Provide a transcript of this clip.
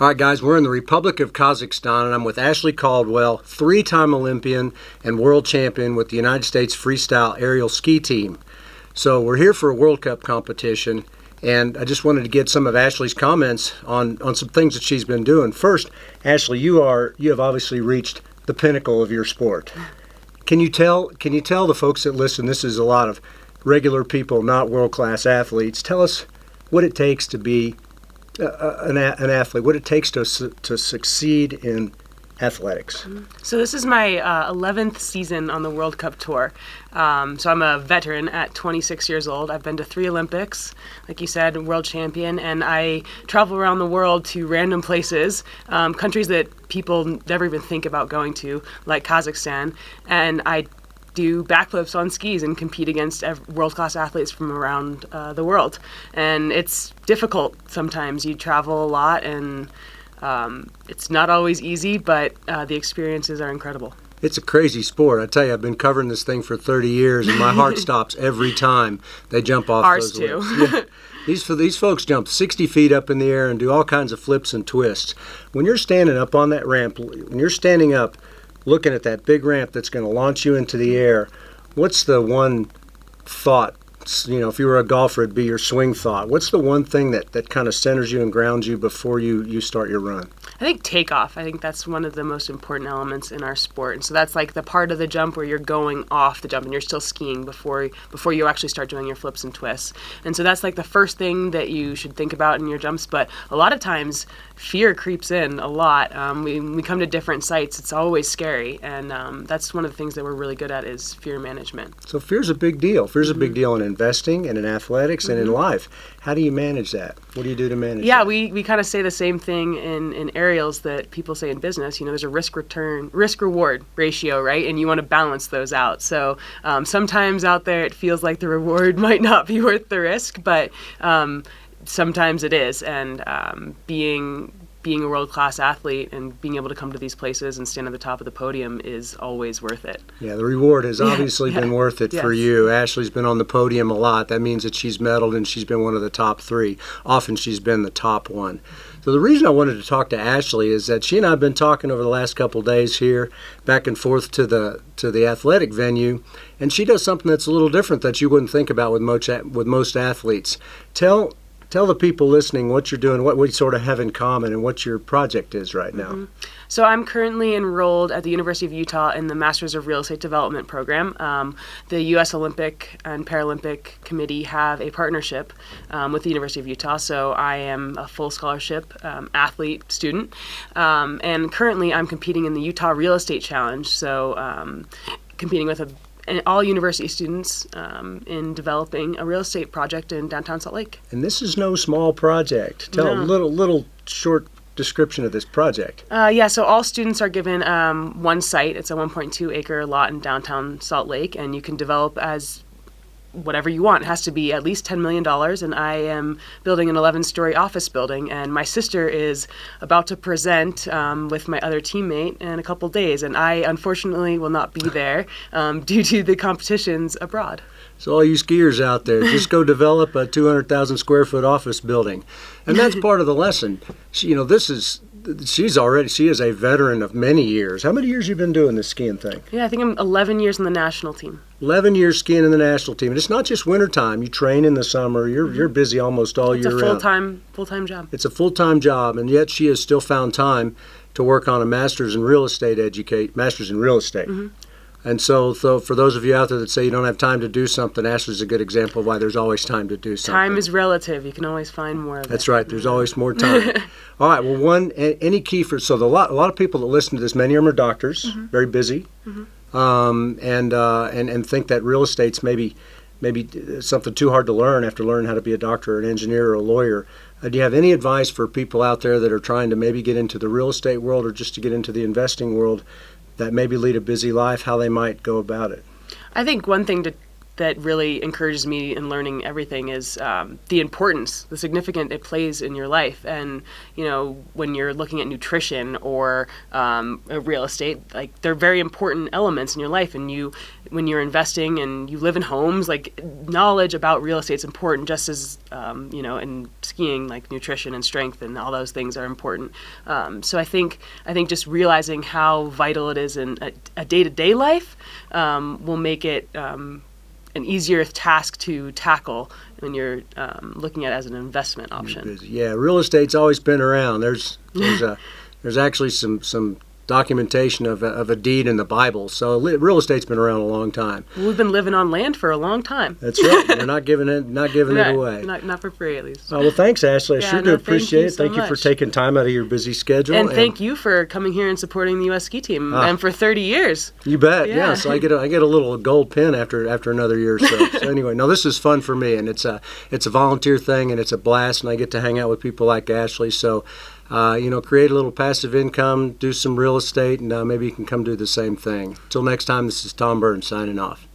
All right, guys, we're in the Republic of Kazakhstan, and I'm with Ashley Caldwell, three-time Olympian and world champion with the United States Freestyle Aerial Ski Team. So we're here for a World Cup competition, and I just wanted to get some of Ashley's comments on some things that she's been doing. First, Ashley, you have obviously reached the pinnacle of your sport. Can you tell the folks that listen, this is a lot of regular people, not world-class athletes, tell us what it takes to be an athlete, what it takes to succeed in athletics. So this is my 11th season on the World Cup Tour. So I'm a veteran at 26 years old. I've been to 3 Olympics, like you said, world champion, and I travel around the world to random places, countries that people never even think about going to, like Kazakhstan, and I do backflips on skis and compete against world-class athletes from around the world. And it's difficult sometimes. You travel a lot, and it's not always easy, but the experiences are incredible. It's a crazy sport. I tell you, I've been covering this thing for 30 years, and my heart stops every time they jump off Ours those too. lifts. Yeah. These folks jump 60 feet up in the air and do all kinds of flips and twists. When you're standing up on that ramp, when you're standing up looking at that big ramp that's going to launch you into the air, what's the one thought? If you were a golfer, it'd be your swing thought. What's the one thing that kind of centers you and grounds you before you start your run? I think takeoff. I think that's one of the most important elements in our sport. And so that's like the part of the jump where you're going off the jump and you're still skiing before you actually start doing your flips and twists. And so that's like the first thing that you should think about in your jumps. But a lot of times fear creeps in a lot. We come to different sites. It's always scary. And that's one of the things that we're really good at is fear management. So fear's a big deal. Fear's a big deal in investing and in athletics and in life. How do you manage that? What do you do to manage that? Yeah, we kind of say the same thing in aerials that people say in business. There's a risk-reward ratio, right? And you want to balance those out. So sometimes out there it feels like the reward might not be worth the risk, but sometimes it is. And being a world-class athlete and being able to come to these places and stand at the top of the podium is always worth it. Yeah, the reward has obviously been worth it for you. Ashley's been on the podium a lot. That means that she's medaled and she's been one of the top 3. Often she's been the top one. So the reason I wanted to talk to Ashley is that she and I have been talking over the last couple of days here, back and forth to the athletic venue, and she does something that's a little different that you wouldn't think about with most athletes. Tell the people listening what you're doing, what we sort of have in common, and what your project is right now. So I'm currently enrolled at the University of Utah in the Masters of Real Estate Development program. The U.S. Olympic and Paralympic Committee have a partnership with the University of Utah, so I am a full scholarship athlete student. And currently I'm competing in the Utah Real Estate Challenge, so competing with all university students in developing a real estate project in downtown Salt Lake. And this is no small project. Tell a little short description of this project. So all students are given one site. It's a 1.2 acre lot in downtown Salt Lake, and you can develop as whatever you want. It has to be at least $10 million, and I am building an 11-story office building, and my sister is about to present with my other teammate in a couple days, and I unfortunately will not be there due to the competitions abroad. So all you skiers out there, just go develop a 200,000 square foot office building. And that's part of the lesson. She is a veteran of many years. How many years have you been doing this skiing thing? Yeah, I think I'm 11 years in the national team. 11 years skiing in the national team. And it's not just wintertime. You train in the summer. You're busy almost all year round. It's a full-time job. It's a full-time job, and yet she has still found time to work on a master's in real estate. And so for those of you out there that say you don't have time to do something, Ashley's a good example of why there's always time to do something. Time is relative. You can always find more of it. That's right. There's always more time. All right. Well, any key for a lot of people that listen to this, many of them are doctors, very busy, and think that real estate's maybe something too hard to learn after learning how to be a doctor or an engineer or a lawyer. Do you have any advice for people out there that are trying to maybe get into the real estate world or just to get into the investing world that maybe lead a busy life, how they might go about it? I think one thing that really encourages me in learning everything is the importance, the significant it plays in your life. And, when you're looking at nutrition or real estate, like they're very important elements in your life. And when you're investing and you live in homes, like knowledge about real estate is important, just as, in skiing, like nutrition and strength and all those things are important. So I think just realizing how vital it is in a day-to-day life will make it an easier task to tackle when you're looking at it as an investment option. Yeah, real estate's always been around. There's actually some documentation of a deed in the Bible. So real estate's been around a long time. We've been living on land for a long time. That's right. We're not giving it away. Not for free, at least. Well, thanks, Ashley. I sure do appreciate it. Thank you for much. taking time out of your busy schedule. And thank you for coming here and supporting the U.S. ski team, and for 30 years. You bet. Yeah. So I get a little gold pin after another year or so. So anyway, no, this is fun for me, and it's a volunteer thing, and it's a blast, and I get to hang out with people like Ashley. So. Create a little passive income, do some real estate, and maybe you can come do the same thing. Until next time, this is Tom Burns signing off.